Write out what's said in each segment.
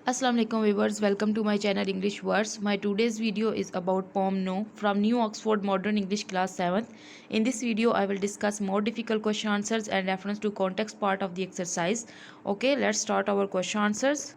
Assalamu alaikum viewers, welcome to my channel English Words. My today's video is about poem No from New Oxford Modern English class 7th. In this video I will discuss more difficult question answers and reference to context part of the exercise. Okay, let's start our question answers.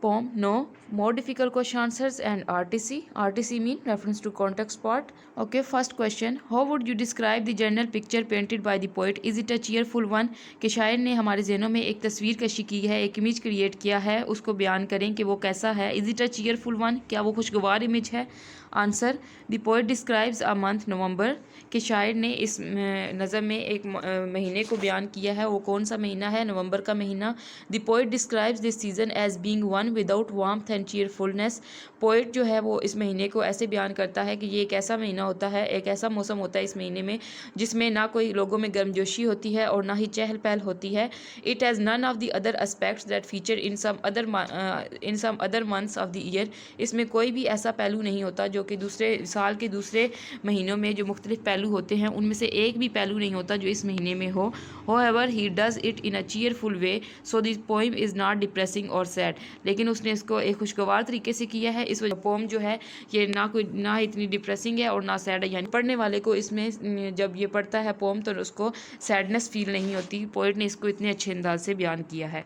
Poem No, more difficult question answers and RTC mean reference to context part. Okay, first question, how would you describe the general picture painted by the poet? Is it a cheerful one? कि शायर ने हमारे जहनों में एक तस्वीर कशी की है, एक इमेज क्रिएट किया है, उसको बयान करें कि वो कैसा है. Is it a cheerful one? क्या वो खुशगवार इमेज है? Answer, the poet describes a month November, कि शायर ने इस नज़म में एक महीने को बयान किया है. वो कौन सा महीना है? नवंबर का महीना. The poet describes this season as being one without warmth and cheerfulness. Poet जो है वो इस महीने को ऐसे बयान करता है कि ये एक ऐसा महीना होता है, एक ऐसा मौसम होता है इस महीने में जिसमें ना कोई लोगों में गर्मजोशी होती है और ना ही चहल पहल होती है. It has none of the other aspects that feature in some other months of the year. इसमें कोई भी ऐसा पहलू नहीं होता जो कि दूसरे साल के दूसरे महीनों में जो मुख्तलिफ पहलू होते हैं उनमें से एक भी पहलू नहीं होता जो इस महीने में हो. However he does it in a cheerful way, so this poem is not depressing और सैड. लेकिन उसने इसको एक खुशगवार तरीके से किया है. इस वजह पोम जो है ये ना इतनी डिप्रेसिंग है और ना सैड है. यानी पढ़ने वाले को इसमें जब ये पढ़ता है पोम तो उसको सैडनेस फील नहीं होती. पोइट ने इसको इतने अच्छे अंदाज से बयान किया है.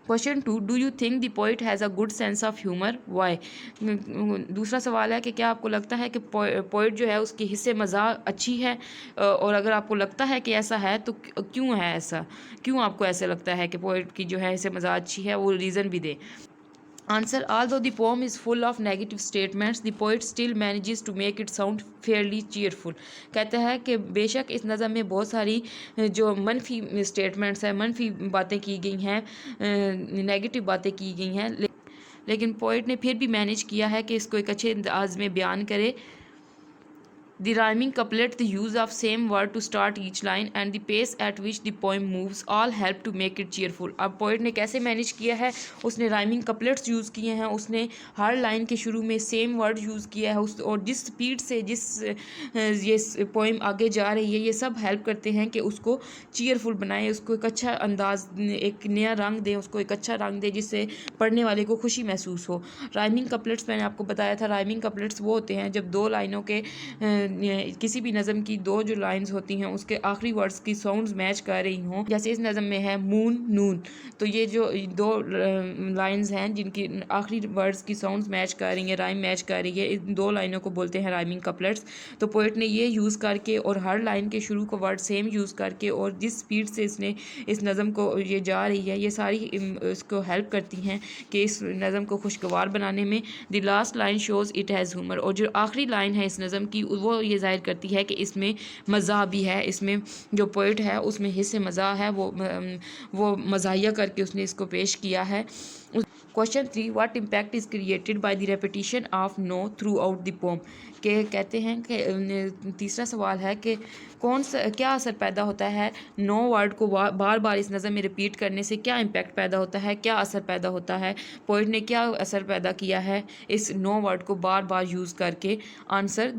Question 2, do you think the poet has a good sense of humour? Why? दूसरा सवाल है कि क्या आपको लगता है कि पोइट जो है उसकी हिस्से मज़ाक अच्छी है, और अगर आपको लगता है कि ऐसा है तो क्यों है ऐसा, क्यों आपको ऐसे लगता है कि पोइट की जो है हिस्से मज़ाक अच्छी है, वो रीज़न भी दे. Answer, although the poem is full of negative statements, the poet still manages to make it sound fairly cheerful. कहता है कि बेशक इस नज़म में बहुत सारी जो मनफी स्टेटमेंट्स हैं, मनफी बातें की गई हैं, नेगेटिव बातें की गई हैं, लेकिन पोइट ने फिर भी मैनेज किया है कि इसको एक अच्छे अंदाज में बयान करे. The rhyming couplet, the use of same word to start each line, and the pace at which the poem moves all help to make it cheerful. अब पोइट ने कैसे मैनेज किया है? उसने राइमिंग कपलेट्स यूज़ किए हैं, उसने हर line के शुरू में सेम वर्ड यूज़ किया है, और जिस स्पीड से ये पोइम आगे जा रही है ये सब हेल्प करते हैं कि उसको चीयरफुल बनाए, उसको एक अच्छा अंदाज, एक नया रंग दें, उसको एक अच्छा रंग दें जिससे पढ़ने वाले को खुशी महसूस हो. राइमिंग कपलेट्स मैंने आपको बताया था, राइमिंग कपलेट्स वो होते हैं जब दो लाइनों के किसी भी नज़म की दो जो लाइंस होती हैं उसके आखिरी वर्ड्स की साउंड्स मैच कर रही हों. जैसे इस नज़म में है मून नून, तो ये जो दो लाइंस हैं जिनकी आखिरी वर्ड्स की साउंड्स मैच कर रही हैं, राइम मैच कर रही है, इन दो लाइनों को बोलते हैं राइमिंग कपलेट्स. तो पोइट ने ये यूज़ करके और हर लाइन के शुरू का वर्ड सेम यूज़ करके और जिस स्पीड से इसने इस नज़म को ये जा रही है ये सारी इसको हेल्प करती हैं कि इस नज़म को खुशगवार बनाने में. The last line shows it has humour, और जो आखिरी लाइन है इस नज़म की वो ये ज़ाहिर करती है कि इसमें मज़ा भी है. इसमें जो पोइट है उसमें हिस्से मज़ा है, वो मज़ाहिया करके उसने इसको पेश किया है. Question 3, what impact is created by the repetition of know through out the pome. के कहते हैं कि तीसरा सवाल है कि क्या असर पैदा होता है नो वर्ड को बार बार इस नज़म में रिपीट करने से, क्या इम्पैक्ट पैदा होता है, क्या असर पैदा होता है, पोइट ने क्या असर पैदा किया है इस नो वर्ड को बार बार यूज़ करके. Answer,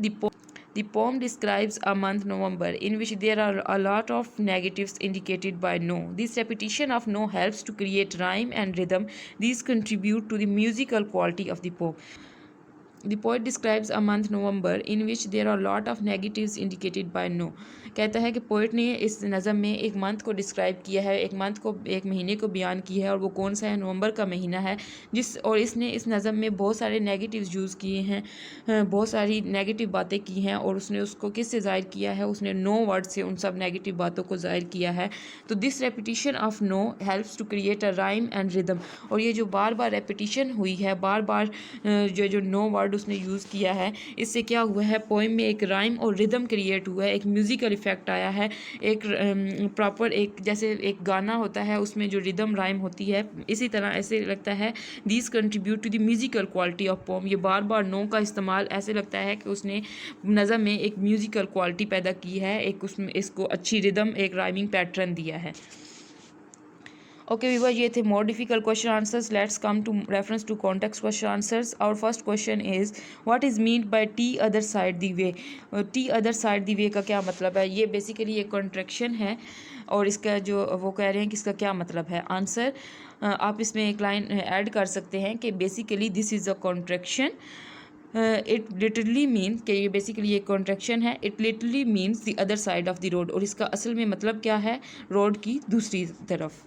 the poem describes a month November in which there are a lot of negatives indicated by no. This repetition of no helps to create rhyme and rhythm. These contribute to the musical quality of the poem. The poet describes a month November in which there are a lot of negatives indicated by no. कहता है कि poet ने इस नज़म में एक month को describe किया है, एक महीने को बयान किया है, और वो कौन सा है? नवंबर का महीना है. और इसने इस नज़म में बहुत सारे नेगेटिव्स यूज़ किए हैं, बहुत सारी नेगेटिव बातें की हैं, और उसने उसको किससे ज़ाहिर किया है? उसने नो वर्ड से उन सब नेगेटिव बातों को ज़ाहिर किया है. तो this repetition of no helps to create a rhyme and rhythm. और ये जो बार बार रेपिटिशन हुई है, बार बार जो नो वर्ड उसने यूज़ किया है, इससे क्या हुआ है? पोइम में एक राइम और रिदम क्रिएट हुआ है, एक म्यूज़िकल इफेक्ट आया है, एक प्रॉपर एक जैसे एक गाना होता है उसमें जो रिदम राइम होती है, इसी तरह ऐसे लगता है. These contribute to the musical quality of poem. ये बार बार नो का इस्तेमाल ऐसे लगता है कि उसने नज़म में एक म्यूज़िकल क्वालिटी पैदा की है, एक उसमें इसको अच्छी रिदम, एक राइमिंग पैटर्न दिया है. ओके व्यूअर, ये थे more difficult question answers. Let's come to reference to context question answers. Our first question is what is mean by t'other side the way. T'other side the way का क्या मतलब है? ये basically एक contraction है और इसका जो वो कह रहे हैं कि इसका क्या मतलब है. आंसर आप इसमें एक लाइन ऐड कर सकते हैं कि basically this is a contraction. It literally mean कि ये बेसिकली एक कॉन्ट्रैक्शन है. It literally means the other side of the road. और इसका असल में मतलब क्या है? रोड की दूसरी तरफ.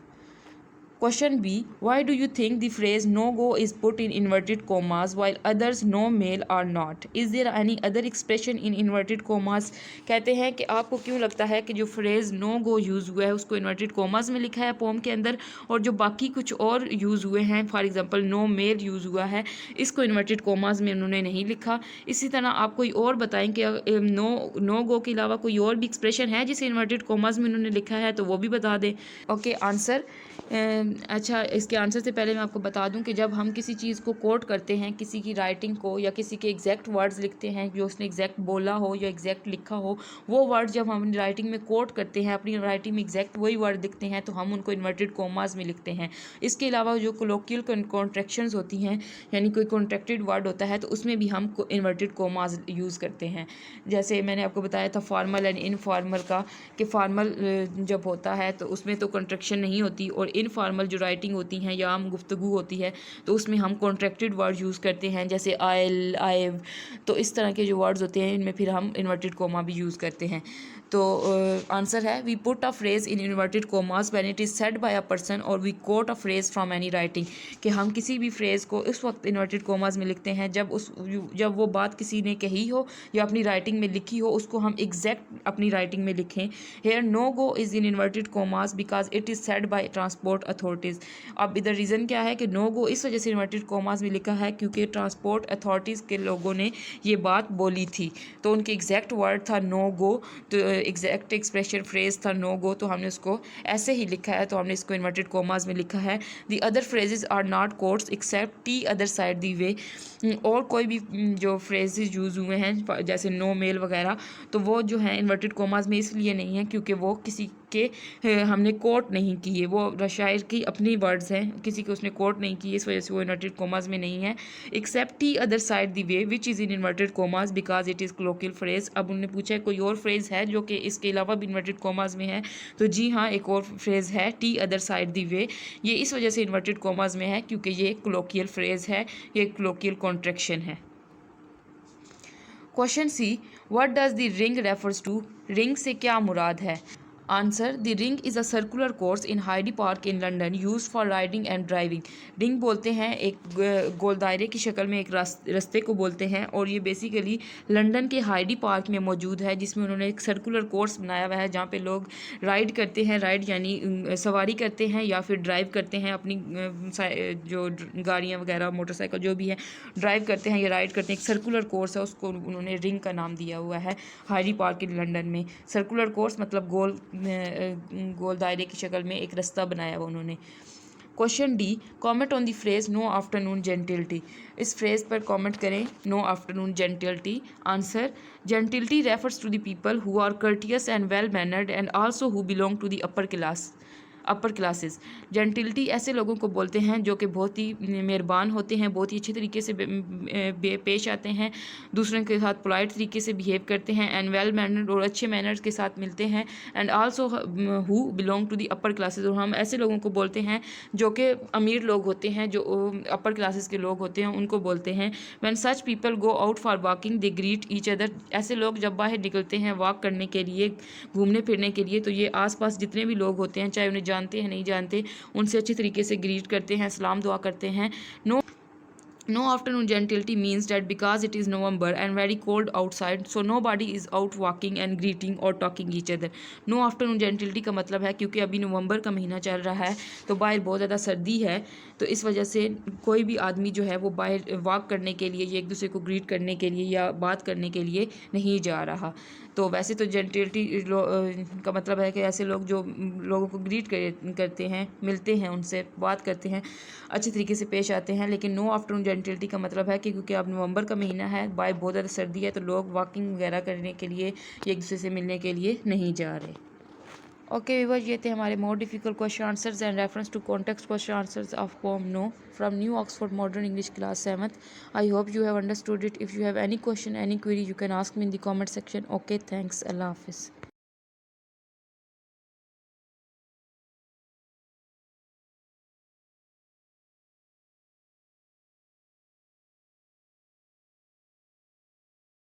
Question B. Why do you think the phrase no go is put in inverted commas while others no mail are not? Is there any other expression in inverted commas? कहते हैं कि आपको क्यों लगता है कि जो फ्रेज़ no go यूज़ हुआ है उसको inverted commas में लिखा है पोम के अंदर, और जो बाकी कुछ और यूज़ हुए हैं, for example no mail use हुआ है, इसको inverted commas में उन्होंने नहीं लिखा. इसी तरह आप कोई और बताएं कि no go के अलावा कोई और भी एक्सप्रेशन है जिसे inverted commas में उन्होंने लिखा है तो वो भी बता दें. Okay answer. अच्छा, इसके आंसर से पहले मैं आपको बता दूं कि जब हम किसी चीज़ को कोट करते हैं, किसी की राइटिंग को या किसी के एग्जैक्ट वर्ड्स लिखते हैं जो उसने एग्जैक्ट बोला हो या एग्जैक्ट लिखा हो, वो वर्ड जब हम अपनी राइटिंग में कोट करते हैं, अपनी राइटिंग में एग्जैक्ट वही वर्ड लिखते हैं, तो हम उनको इन्वर्टेड कोमास में लिखते हैं. इसके अलावा जो कोलोकियल कॉन्ट्रैक्शंस होती हैं, यानी कोई कॉन्ट्रैक्टेड वर्ड होता है, तो उसमें भी हम इन्वर्टेड कोमास यूज़ करते हैं. जैसे मैंने आपको बताया था फॉर्मल एंड इनफॉर्मल का, कि फॉर्मल जब होता है तो उसमें तो कॉन्ट्रैक्शन नहीं होती, और इनफॉर्मल जो राइटिंग होती हैं या आम गुफ्तगू होती है तो उसमें हम कॉन्ट्रैक्टेड वर्ड यूज़ करते हैं, जैसे आइल, आइव. तो इस तरह के जो वर्ड्स होते हैं इनमें फिर हम इन्वर्टेड कोमा भी यूज़ करते हैं. तो आंसर है we put a phrase in inverted commas when it is said by a person और we quote a phrase from any writing. कि हम किसी भी फ्रेज़ को इस वक्त इन्वर्टेड कोमास में लिखते हैं जब वो बात किसी ने कही हो या अपनी राइटिंग में लिखी हो, उसको हम एग्जैक्ट अपनी राइटिंग में लिखें. Here no go is in inverted commas because it is said by transport authorities. अब इधर रीज़न क्या है कि नो गो इस वजह से इन्वर्टेड कोमास में लिखा है क्योंकि ट्रांसपोर्ट अथॉरिटीज़ के लोगों ने ये बात बोली थी, तो उनके एग्जैक्ट वर्ड था नो गो, तो एग्जैक्ट एक्सप्रेशन फ्रेज था नो गो, तो हमने उसको ऐसे ही लिखा है, तो हमने इसको इन्वर्टेड कोमास में लिखा है. The other phrases are not quotes except t'other side the way. और कोई भी जो फ्रेजेस यूज़ हुए हैं जैसे नो मेल वगैरह, तो वो जो है इन्वर्टेड कोमास में इसलिए नहीं है क्योंकि वो किसी के हमने कोट नहीं किए, वो शायर की अपनी वर्ड्स हैं, किसी को उसने कोट नहीं किए, इस वजह से वो इन्वर्टेड कोमास में नहीं है. Except t'other side the way which is in inverted commas because it is colloquial phrase. अब उन्होंने पूछा है कोई और फ्रेज है जो कि इसके अलावा भी इन्वर्टेड कोमास में है, तो जी हाँ, एक और फ्रेज है टी अदर साइड द वे. ये इस वजह से इन्वर्टेड कोमास में है क्योंकि ये कोलोकियल फ्रेज है, ये कोलोकियल कॉन्ट्रैक्शन है. Question C. What does the ring refers to. Ring से क्या मुराद है? Answer. The ring is a circular course in Hyde Park in London use for riding and driving. Ring बोलते हैं एक गोल दायरे की शक्ल में एक रास्ते को बोलते हैं, और ये बेसिकली लंदन के हाइडी पार्क में मौजूद है, जिसमें उन्होंने एक सर्कुलर कोर्स बनाया हुआ है जहाँ पे लोग राइड करते हैं, राइड यानी सवारी करते हैं या फिर ड्राइव करते हैं, अपनी जो गाड़ियाँ वगैरह मोटरसाइकिल जो भी है ड्राइव करते हैं या राइड करते हैं. एक सर्कुलर कोर्स है, उसको उन्होंने रिंग का नाम दिया हुआ है हाइडी पार्क इन लंदन में. सर्कुलर कोर्स मतलब गोल दायरे की शक्ल में एक रास्ता बनाया हुआ उन्होंने. Question D. Comment on the phrase no afternoon gentility. इस फ्रेज पर कमेंट करें, no afternoon gentility. Answer. Gentility refers to the people who are courteous and well mannered and also who belong to the upper classes. Gentility ऐसे लोगों को बोलते हैं जो कि बहुत ही मेहरबान होते हैं, बहुत ही अच्छे तरीके से पेश आते हैं, दूसरों के साथ पोलाइट तरीके से बिहेव करते हैं, एंड वेल मैनर्ड और अच्छे मैनर्स के साथ मिलते हैं, and also who belong to the upper classes. और हम ऐसे लोगों को बोलते हैं जो कि अमीर लोग होते हैं, जो अपर क्लासेस के लोग होते हैं, उनको बोलते हैं. When such people go out for walking they greet each other. ऐसे लोग जब बाहर निकलते हैं वॉक करने के लिए, घूमने फिरने के लिए, तो ये आसपास जितने भी लोग होते हैं, चाहे उन्हें जानते हैं नहीं जानते, उनसे अच्छी तरीके से ग्रीट करते हैं, सलाम दुआ करते हैं. No afternoon gentility means that because it is November and very cold outside, so nobody is out walking and greeting or talking each other. No afternoon gentility का मतलब है क्योंकि अभी नवंबर का महीना चल रहा है, तो बाहर बहुत ज़्यादा सर्दी है, तो इस वजह से कोई भी आदमी जो है वो बाहर वॉक करने के लिए या एक दूसरे को ग्रीट करने के लिए या बात करने के लिए नहीं जा रहा. तो वैसे तो जेंटिलिटी का मतलब है कि ऐसे लोग जो लोगों को ग्रीट करते हैं, मिलते हैं, उनसे बात करते हैं, अच्छे तरीके से पेश आते हैं. लेकिन नो आफ्टरनून जेंटिलिटी का मतलब है कि क्योंकि अब नवंबर का महीना है, बाहर बहुत ज़्यादा सर्दी है, तो लोग वॉकिंग वगैरह करने के लिए या एक दूसरे से मिलने के लिए नहीं जा रहे. ओके व्यूअर्स, ये थे हमारे more difficult question answers and reference to context question answers of poem no from New Oxford Modern English class 7th. I hope you have understood it. If you have any question, any query, you can ask me in the comment section. Okay, thanks. Allah Hafiz.